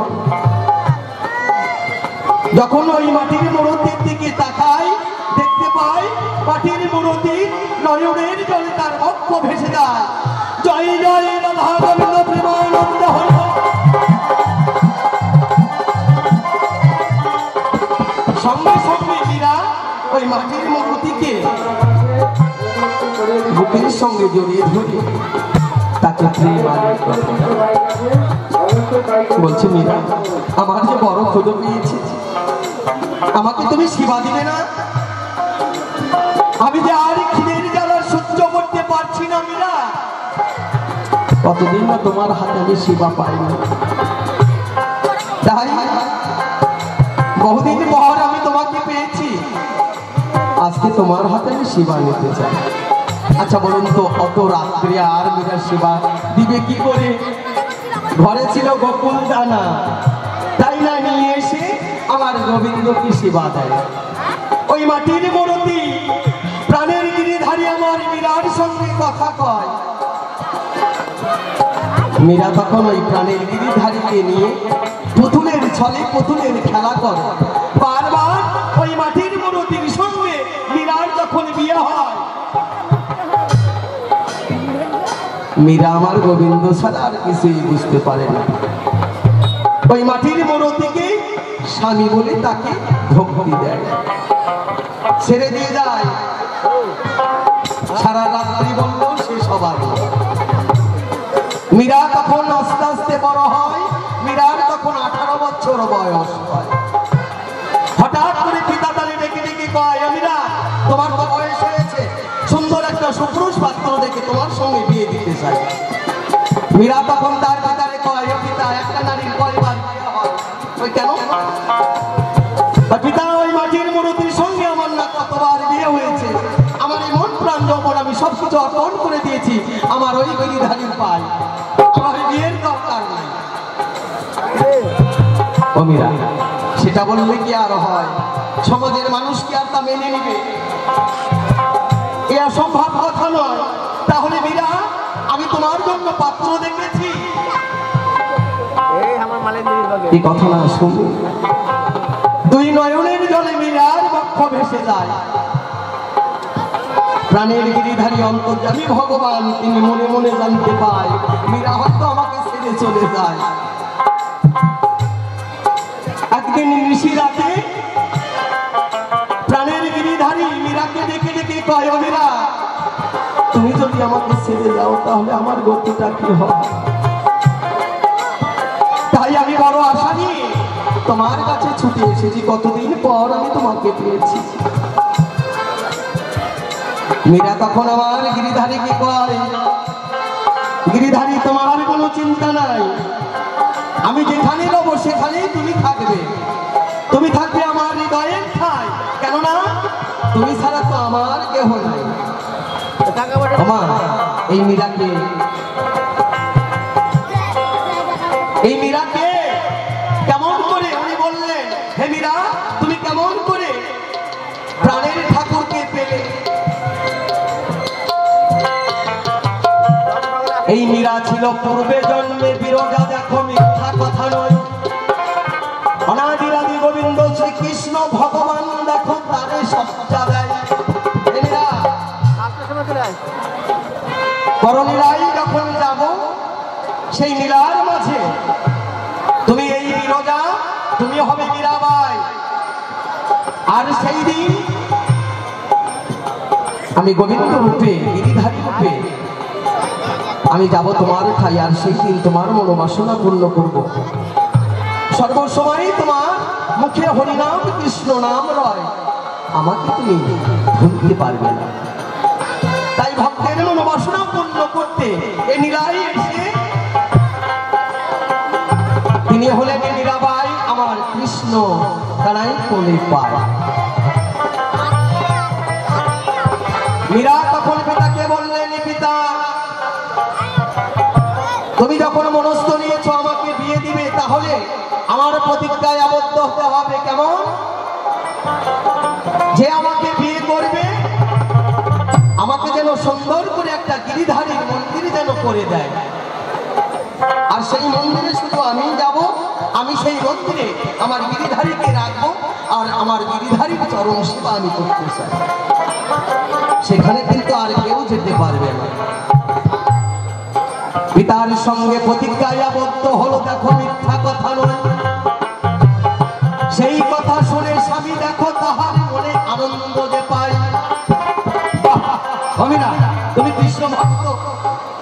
যখন ওই মাটির মূর্তির দিকে তাকাই দেখতে পাই মাটির মূর্তি নয়নের জলে তার বক্ষ ভেসে যায়। জয় জয় রাধা গোবিন্দ প্রেমানন্দ হরি। সঙ্গে সঙ্গে মীরা ওই মাটির মূর্তিকে বুকের সঙ্গে জড়িয়ে ধরে তাকে বলছে, মীরা আমার যে বড় ক্ষুধা পেয়েছে, আমাকে তুমি সেবা দিবে না? আমি যে আর খিদের জ্বালা সহ্য করতে পারছি না মীরা। কতদিন না তোমার হাতে আমি সেবা পাইনি, তাই বহুদিন পর আমি তোমাকে পেয়েছি, আজকে তোমার হাতে আমি সেবা নিতে চাই। আচ্ছা বলুন তো, অত রাত্রে আর মীরা সেবা দিবে কি করে? ঘরে ছিল গোকুল দানা, তাই না নিয়ে এসে আমার গোবিন্দকে সেবা দেয়। ওই মাটির মূর্তি প্রাণের গিরিধারী আমার মীরার সঙ্গে কথা কয়। মীরা তখন ওই প্রাণের গিরিধারীকে নিয়ে পুতুলের ছলে পুতুলের খেলা করে। বারবার ওই মাটির মূর্তির সঙ্গে মীরার যখন বিয়ে হয়, মীরা আমার গোবিন্দ ছাড়া আর কিছুই বুঝতে পারে না। ওই মাটির মূর্তিকে স্বামী বলে তাকে ভক্তি দেয়, ছেড়ে দিয়ে যায়। সারা রাত্রি বলল সে সবার। মীরা তখন আস্তে আস্তে বড় হয়। মীরার তখন 18 বছর বয়স হয়। হঠাৎ করে পিতা তালে ডেকে ডেকে কয়, মীরা তোমার তো বয়স হয়েছে, সুন্দর একটা সুপুরুষ পাত্র দেখে তোমার সঙ্গে বিয়ে দিতে চাই। মীরা তখন তার পিতারে কয়, পিতা একটা নারীর কয়বার বিয়ে হয়? ওই কেন? পিতা ওই মাটির মূর্তির সঙ্গে আমার না কতবার বিয়ে হয়েছে, আমার এই মন প্রাণ যৌবন আমি সবকিছু অর্পণ করে দিয়েছি আমার ওই গিরিধারীর পায়, আমার বিয়ের দরকার নাই। ও মীরা, সেটা বললে কি আর হয়? সমাজের মানুষ কি আর তা মেনে নিবে? এ অসম্ভব কথা নয়। তাহলে মীরা, আমি তোমার জন্য পাত্র দেখেছি, এই কথা না শুনি দুই নয়নের জলে মীরার বক্ষ ভেসে যায়। প্রাণের গিরিধারী অন্তর্যামী ভগবান তিনি মনে মনে জানতে পায় মীরা হয়তো আমাকে ছেড়ে চলে যায়। একদিন নিশি রাতে প্রাণের গিরিধারী মীরাকে ডেকে ডেকে কয়, মীরা তুমি যদি আমাকে ছেড়ে যাও তাহলে আমার গতিটা কি হবে? তাই আমি বড় আশা নিয়ে তোমার কাছে ছুটে এসেছি, কতদিন পর আমি তোমাকে পেয়েছি। মীরা তখন আমার গিরিধারীকে কয়, গিরিধারী তোমার কোনো চিন্তা নাই, আমি যেখানে রব সেখানেই তুমি থাকবে, তুমি থাকবে আমার হৃদয়ের ঠাই, কেননা তুমি ছাড়া তো আমার কেহ নাই। আমার এই মীরাকে কেমন করে উনি বললেন, হে মীরা তুমি কেমন করে প্রাণের ঠাকুরকে পেলে? এই মীরা ছিল পূর্বে জন্মে বিরজা, দেখো মিথ্যা কথা নয়। অনাদিরাদি গোবিন্দ শ্রীকৃষ্ণ ভগবান দেখো তারে সজ্জা দেয়। করলীলায় যখন যাব সেই লীলার মাঝে তুমি এই বিরজা, তুমি হবে মীরাবাই। আর সেই দিন আমি গোবিন্দ রূপে গিরিধারী রূপে আমি যাব তোমার ঠাই, আর সেই দিন তোমার মনোবাসনা পূর্ণ করব। সর্বসময় তোমার মুখে হরিনাম কৃষ্ণ নাম রয়, আমাকে তুমি ভুলতে পারবে না। তাই ভক্তের মনোবাসনা পূর্ণ করতে এই নীলাই এসে, তিনি হলেন মীরাবাই আমার কৃষ্ণ তারাই কোলে পায়। মীরা তখন পিতাকে বললেন, পিতা তুমি যখন মনস্থ নিয়েছো আমাকে বিয়ে দিবে, তাহলে আমার প্রতিজ্ঞায় আবদ্ধ হতে হবে। কেমন? যে আমাকে বিয়ে করবে আমাকে যেন সুন্দর করে একটা গিরিধারীর মন্দির যেন করে দেয়, আর সেই মন্দিরে শুধু আমি যাব, আমি সেই মন্দিরে আমার গিরিধারীকে রাখবো, আর আমার গিরিধারীর চরণ সেবা আমি করতে চাই। সেখানে কিন্তু আর কেউ যেতে পারবে না। পিতার সঙ্গে প্রতিজ্ঞায় আবদ্ধ হলো, দেখো মিথ্যা কথা নয়। সেই কথা শুনে স্বামী দেখো তাহার মনে আনন্দ যে পায়। না, তুমি কৃষ্ণ ভক্ত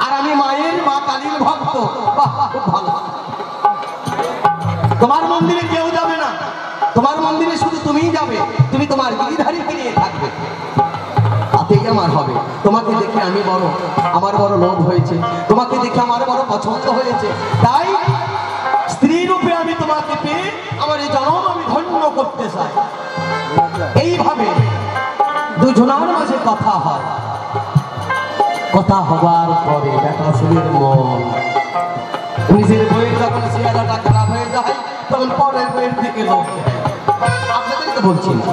আর আমি মায়ের মা কালীর ভক্ত, খুব ভালো। তোমার মন্দিরে কেউ যাবে না, তোমার মন্দিরে শুধু তুমিই যাবে, তুমি তোমার গিরিধারীকে নিয়ে থাকবে, তাতেই আমার হবে। তোমাকে দেখে আমি আমার বড় লোভ হয়েছে, তোমাকে দেখে আমার বড় পছন্দ হয়েছে, তাই স্ত্রী রূপে আমি তোমাকে পেয়ে আমার এই জন্ম আমি ধন্য করতে চাই। এইভাবে দুজনার মাঝে কথা হয়। কথা হবার পরে দেখা ছেলের মন, নিজের বইয়ের যখন চেহারাটা খারাপ হয়ে যায় তখন পরের বইয়ের দিকে লোক। আপনাদেরকে বলছি না,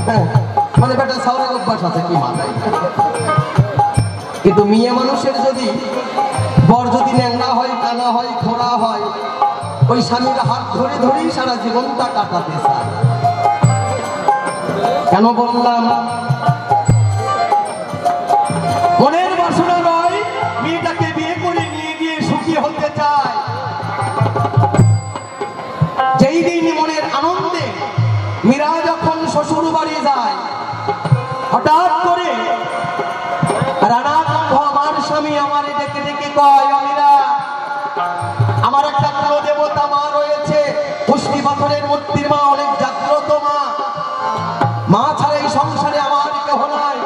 হ্যাঁ, মানে বেটা সাউরা অভ্যাস আছে কি মাথায়। কিন্তু মেয়ে মানুষের যদি বর যদি ন্যাংরা হয়, কানা হয়, খোড়া হয়, ওই স্বামীর হাত ধরে ধরেই সারা জীবনটা কাটাতে চায়। কেন বললাম? মনের বাসনা নয়, মেয়েটাকে বিয়ে করে নিয়ে গিয়ে সুখী হতে চায়। যেই দিন মনের আনন্দে মীরা যখন শ্বশুর বাড়ি যায়, হঠাৎ করে রানা কুম্ভ আমার স্বামী আমার ডেকে ডেকে কয়, মীরা আমার একটা কুল দেবতা মা রয়েছে, পুষ্টি পাথরের মূর্তির মা, অনেক জাগ্রত মা, মা ছাড়া এই সংসারে আমার কেহ নাই,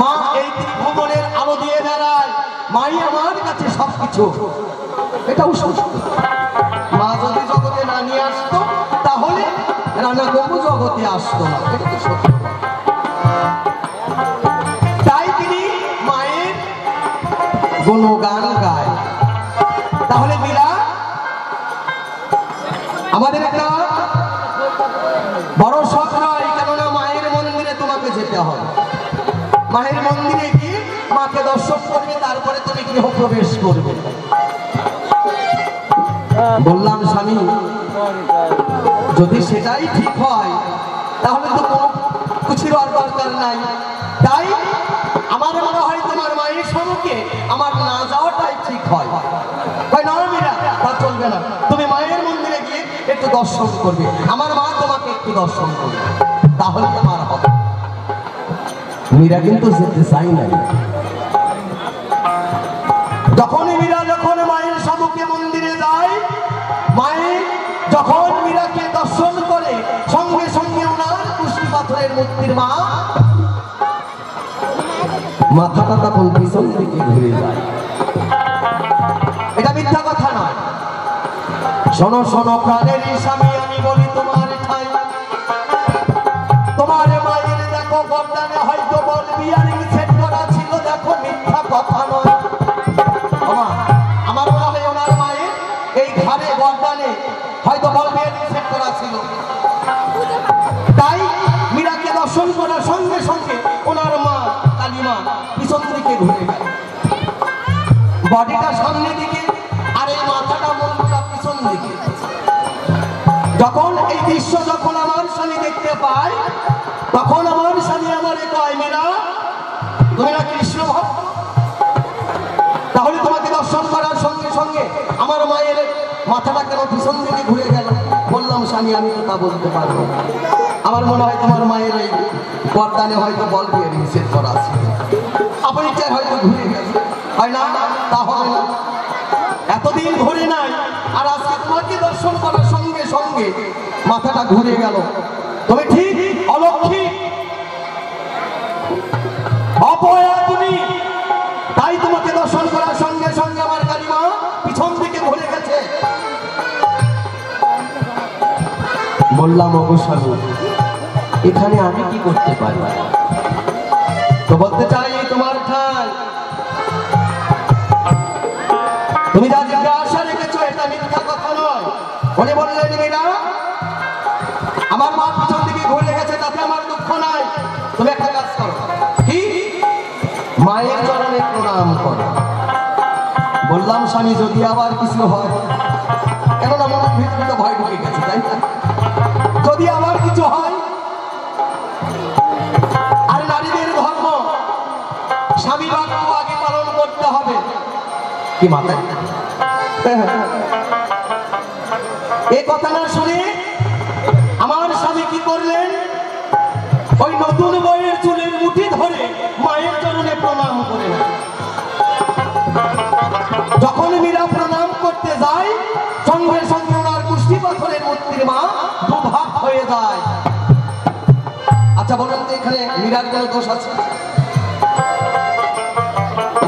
মা এই ত্রিভুবনের আলো দিয়ে বেড়ায়, মাই আমার কাছে সবকিছু। এটাও সত্য। মা যদি জগতে না নিয়ে আসতো তাহলে রানা কুম্ভ জগতে আসতো না, এটা তো সত্য। তাই তিনি মায়ের গুণগান গায়। তাহলে মীরা আমাদের একটা বড় শখ নয়, কেননা মায়ের মন্দিরে তোমাকে যেতে হবে। মায়ের মন্দিরে গিয়ে মাকে দর্শন করবে, তারপরে তুমি গৃহপ্রবেশ করবে। বললাম স্বামী যদি সেটাই ঠিক হয় তাহলে তো কোনো কিছুর আর দরকার নাই। তাই আমার মনে হয় তোমার মায়ের সম্মুখে আমার না যাওয়াটাই ঠিক হয়। না মীরা, তা চলবে না, তুমি মায়ের মন্দিরে গিয়ে একটু দর্শন করবে, আমার মা তোমাকে একটু দর্শন করবে, তাহলে তোমার হবে। মীরা কিন্তু যেতে চাই নাই। যখন মীরা যখন মায়ের সম্মুখে মন্দিরে যায়, মায়ের যখন মীরাকে দর্শন করে, সঙ্গে সঙ্গে ওনার পুষ্টি পাথরের মূর্তির মা মাথাটা তখন পিছন দিকে ঘুরে যায়। এটা মিথ্যা কথা নয়। শোনো শোনো প্রাণের স্বামী, আমি বলি তোমার ঠাই, তোমার মায়ের দেখো গর্দানে হয়তো বল বিয়ারিং সেট করা ছিল, দেখো মিথ্যা কথা নয়। আমার মনে হয় ওনার মায়ের এই ঘাড়ে গর্দানে হয়তো বল বিয়ারিং সেট করা ছিল। তাই মীরাকে দর্শন করার সঙ্গে সঙ্গে ওনার মা কালীমা পিছন দিকে ঘুরে গেল, বডিটা সামনে দিকে আর এই মাথাটা মনটা পিছন দিকে। যখন এই দৃশ্য যখন আমার স্বামী দেখতে পায়, তখন আমার স্বামী আমারে কয়, মীরা তুমি না কৃষ্ণ ভক্ত, তাহলে তোমাকে দর্শন করার সঙ্গে সঙ্গে আমার মায়ের মাথাটা কেন পিছন দিকে ঘুরে গেল? বললাম স্বামী আমি তো তা বলতে পারবো, আমার মনে হয় তোমার মায়ের এই পর্দানে হয়তো বল দিয়ে সেট করা আছে, আপনি চাই হয়তো ঘুরে গেছে, হয় না? তা হবে না, এতদিন ঘুরে নাই, আর আজকে তোমাকে দর্শন করার সঙ্গে সঙ্গে মাথাটা ঘুরে গেল। তুমি ঠিক অলক্ষী, অপয়া তুমি, তাই তোমাকে দর্শন করার সঙ্গে সঙ্গে আমার কালিমা পিছন থেকে ঘুরে গেছে। বললাম অবশ্য এখানে আমি কি করতে পারি? তো বলতে চাই তোমার ঠাই, তুমি যা জিজ্ঞাসা রেখেছো এটা মিথ্যা কথা নয়। বলে বললেন মীরা, আমার মা পিছন দিকে ঘুরে গেছে, তাতে আমার দুঃখ নাই। তুমি একটা কাজ করো, কি? মায়ের চরণে প্রণাম করো। বললাম স্বামী, যদি আবার কিছু হয়, কেননা মনের ভিতরে তো ভয় ঢুকে গেছে, তাই না? যদি আবার কিছু হয়, আর নারীদের ধর্ম স্বামী বাক্য আগে পালন করতে হবে। কি মাথায় এই কথা না শুনে আমার স্বামী কি করলেন? ওই নতুন বইয়ের চুলের মুঠি ধরে মায়ের চরণে প্রণাম করে না। যখন মীরা প্রণাম করতে যায়, সঙ্গে সঙ্গে ওনার কুষ্টি পাথরের মূর্তির মা দুভাগ হয়ে যায়। আচ্ছা বলুন তো, এখানে মীরার কোনো দোষ আছে?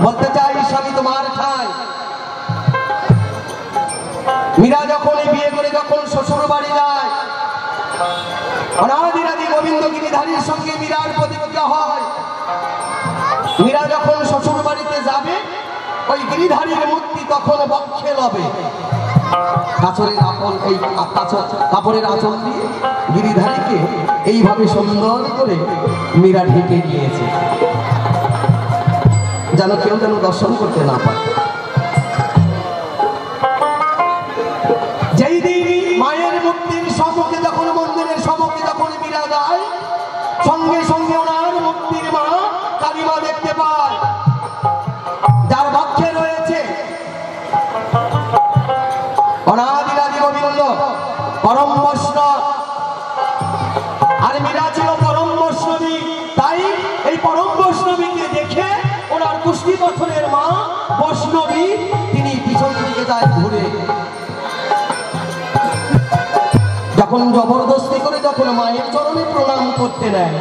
বলতে চাই স্বামী তোমার ঠাই। মীরা যখন বিয়ে করে যখন শ্বশুর বাড়ি যায়, অনাদিরাদি গোবিন্দ গিরিধারীর সঙ্গে মীরার প্রতিজ্ঞা হয়। মীরা যখন শ্বশুর বাড়িতে যাবে, ওই গিরিধারীর মূর্তি তখন বক্ষে লবে। কাপড়ের আঁচল, এই কাপড়ের আঁচল দিয়ে গিরিধারীকে এইভাবে সুন্দর করে মীরা ঢেকে দিয়েছে, যেন কেউ যেন দর্শন করতে না পারে। যেই দিন মায়ের মূর্তির সম্মুখে যখন, মন্দিরের সম্মুখে যখন মীরা যায়, সঙ্গে সঙ্গে ওনার মূর্তির মা কালিমা দেখতে পায়, যার বক্ষে রয়েছে অনাদিরাদি গোবিন্দ পরম বৈষ্ণব। আর মীরা ছিল পরম বৈষ্ণবী, তাই এই পরম বৈষ্ণবীকে দেখে ওনার কুষ্টি পাথরের মা বৈষ্ণবী তিনি পিছন দিকে যায় ঘুরে। যখন জবরদস্তি করে যখন মায়ের চরণে প্রণাম করতে নেয়,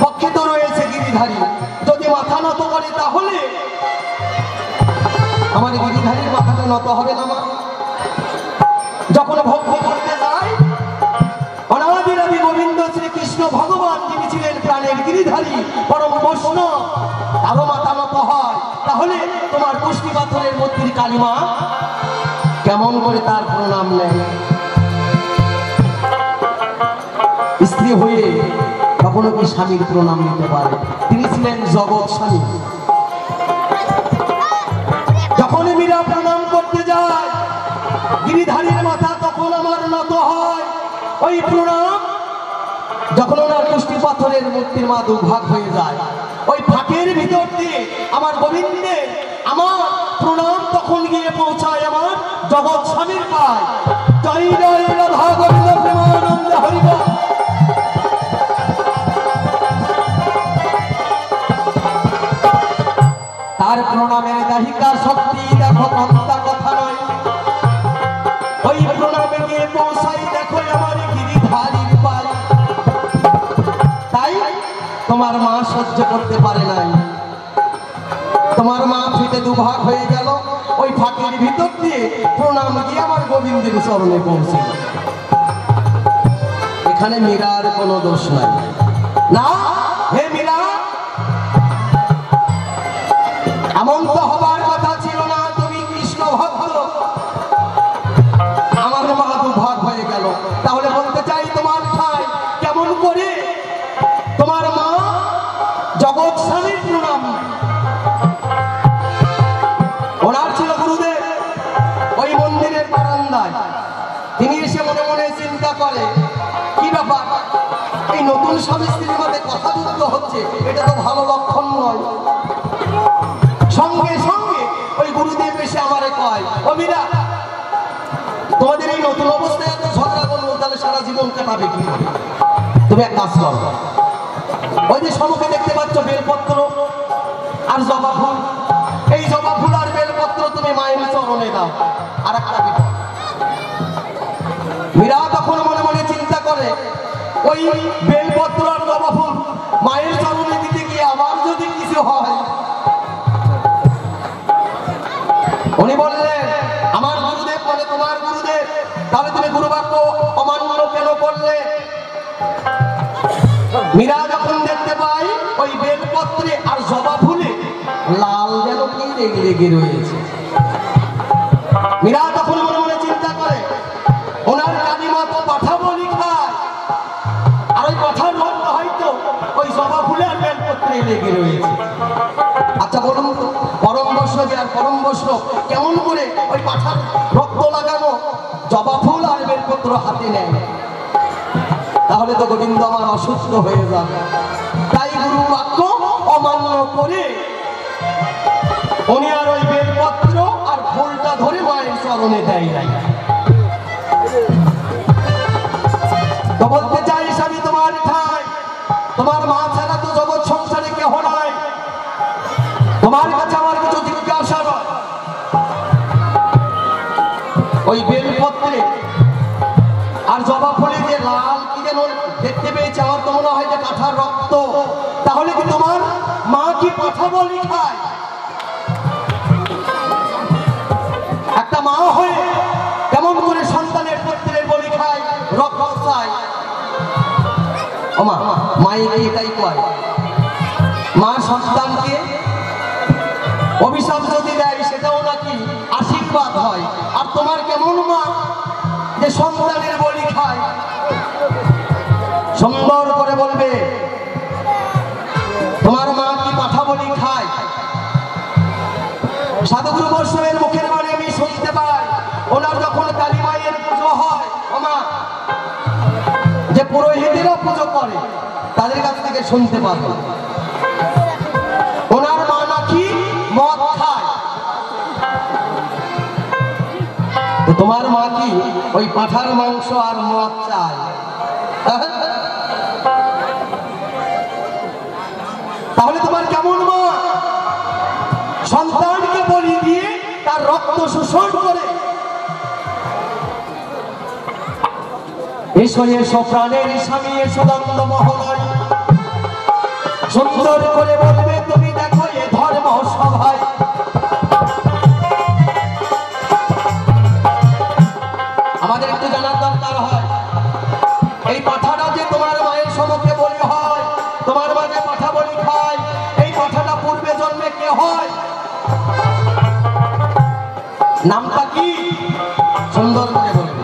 বক্ষে তো রয়েছে গিরিধারী, যদি মাথা নত করে তাহলে আমার গিরিধারীর মাথাটা নত হবে না মা? যখন ভক্ত করতে যায়, অনাদিরাদি গোবিন্দ শ্রীকৃষ্ণ ভগবান যিনি ছিলেন প্রাণের গিরিধারী পরম বৈষ্ণব, তারও মাথা নত হয়, তাহলে তোমার কুষ্টি পাথরের মূর্তির কালিমা কেমন করে তার প্রণাম নেয়? স্ত্রী হয়ে কখনো কি স্বামীর প্রণাম নিতে পারে? তিনি ছিলেন জগৎ স্বামী। যখন মীরা প্রণাম করতে যায়, গিরিধারীর মাথা তখন আমার নত হয়। ওই প্রণাম যখন ওনার কুষ্টি পাথরের মূর্তির মা দুভাগ হয়ে যায়, ওই ফাঁকের ভিতর দিয়ে আমার গোবিন্দের আমার প্রণাম তখন গিয়ে পৌঁছায় আমার জগৎ স্বামীর পায়। জয় জয় রাধা গোবিন্দ প্রেমানন্দ হরি বল। তার প্রণামের দাহিকা শক্তি দেখো, কন্তা কথা নয়। ওই প্রণামে গিয়ে পৌঁছাই দেখো আমার গিরিধারীর পায়। তাই তোমার মা সহ্য করতে পারে নাই, তোমার মা ফিটে দুভাগ হয়ে গেল। ওই ফাঁকের ভিতর দিয়ে প্রণাম গিয়ে আমার গোবিন্দের চরণে পৌঁছে। এখানে মীরার কোনো দোষ নাই। না হে মীরা, এমন তো হবার কথা ছিল না, তুমি কৃষ্ণ ভক্ত, আমার মা দুভাগ হয়ে গেল। তাহলে বলতে চাই তোমার ঠাই কেমন করে তোমার মা জগৎ স্বামীর প্রণাম? ওনার ছিল গুরুদেব ওই মন্দিরের বারান্দায়, তিনি এসে মনে মনে চিন্তা করে, কি ব্যাপার, এই নতুন স্বামী স্ত্রীর মধ্যে কথা যুক্ত হচ্ছে, এটা তো ভালো লক্ষণ নয়। সঙ্গে সঙ্গে ওই গুরুদেব এসে আমারে কয়, ও মীরা, তোমাদের এই নতুন অবস্থায় এত ঝগড়া করবো, তাহলে সারা জীবন কাটাবে কি করে? তুমি এক কাজ করো, ওই যে সম্মুখে দেখতে পাচ্ছ বেলপত্র আর জবা ফুল, এই জবা ফুল আর তুমি মায়ের চরণে দাও। আর একটা বিপদ, মীরা তখন মনে মনে চিন্তা করে ওই বেলপত্র আর জবা ফুল মায়ের চরণে দিতে গিয়ে আমার যদি কিছু হয়। উনি বললেন আমার গুরুদেব বলে তোমার গুরুদেব, তাহলে তুমি গুরুবাক্য অমান্য কেন করলে? মীরা যখন দেখতে পাই ওই বেলপত্রে আর জবা ফুলে লাল যেন কি লেগে লেগে রয়েছে, মীরা তখন মনে মনে চিন্তা করে ওনার কালিমা তো পাঠা বলি খায়, আর ওই পাঠার রক্ত হয়তো ওই জবা ফুলে আর বেলপত্রে লেগে রয়েছে। আচ্ছা বলুন তো, পরম বৈষ্ণব আর পরম বৈষ্ণব কেমন করে ওই পাঠার রক্ত লাগানো জবা ফুল আর বেলপত্র হাতে নেয়? তাহলে তো গোবিন্দ আমার অসুস্থ হয়ে যাবে। তাই গুরু বাক্য অমান্য করে উনি আর ওই বেলপত্র আর ফুলটা ধরে মায়ের চরণে দেয় নাই। তো বলতে চাই স্বামী তোমার ঠাই, তোমার মা ছাড়া তো জগৎ সংসারে কেহ নাই। তোমার কাছে আমার কিছু জিজ্ঞাসা নয়, ওই বেলপত্রে আর জবা ফুলে যে লাল কি যেন দেখতে পেয়েছে, আমার তো মনে হয় যে কাঁঠার রক্ত। তাহলে কি তোমার মা কি পাঠা বলি খায়? একটা মা হয়ে কেমন করে সন্তানের পুত্রের বলি খায়, রক্ত চায়? ও মা, মায়ের এটাই কয়, মা সন্তানকে অভিশাপ যদি দেয় সেটাও নাকি আশীর্বাদ হয়। আর তোমার কেমন মা যে সন্তানের বলি খায়? সুন্দর করে বলবে তোমার মা কি পাঠা বলি খায়? সাধুগুরু বৈষ্ণবের মুখের বাণী আমি শুনতে পাই, ওনার যখন কালী মায়ের পুজো হয়, ও মা, যে পুরোহিতেরা পুজো করে তাদের কাছ থেকে শুনতে পাবো ওনার মা নাকি মদ খায়। তোমার মা কি ওই পাঁঠার মাংস আর মদ চায়? তাহলে তোমার কেমন মা সন্তানকে বলি দিয়ে তার রক্ত শোষণ করে? ঈশ্বরের প্রাণের স্বামী সুদন্ত মহোদয় সুন্দর করে বলবে তুমি দেখো এ ধর্ম সভায় আমাদের একটু জানার দরকার হয়, এই পাঠাটা যে তোমার মায়ের সম্মুখে বলি হয়, তোমার মা যে পাঠা বলি খায়, এই পাঠাটা পূর্বে জন্মে কে হয়? নামটা কি? সুন্দর করে বলবে।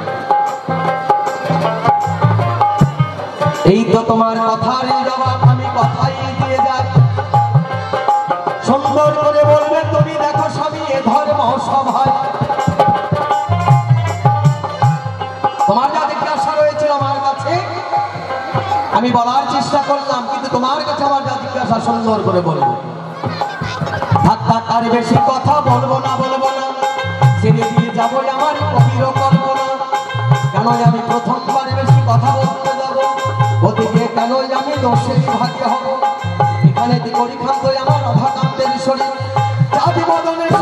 এই তো তোমার কথার জবাব আমি কথাই দিয়ে যাই। সুন্দর করে বলবে তুমি দেখো স্বামী এ ধর্ম সভায় তোমার যা জিজ্ঞাসা রয়েছিল আমার কাছে আমি বলার চেষ্টা করলাম, কিন্তু তোমার কাছে আমার যা জিজ্ঞাসা সুন্দর করে বলবো। ধাক্কা তার বেশি কথা বলবো না ছেড়ে দিয়ে যাবো আমার গভীর কল্পনা। কেন আমি প্রথমবার বেশি কথা বলতে যাবো, ওদিকে কেন আমি দোষের ভাগ্য হব? এখানে পরীক্ষা আমার অভাকান্তের শরীর জাতি বদনের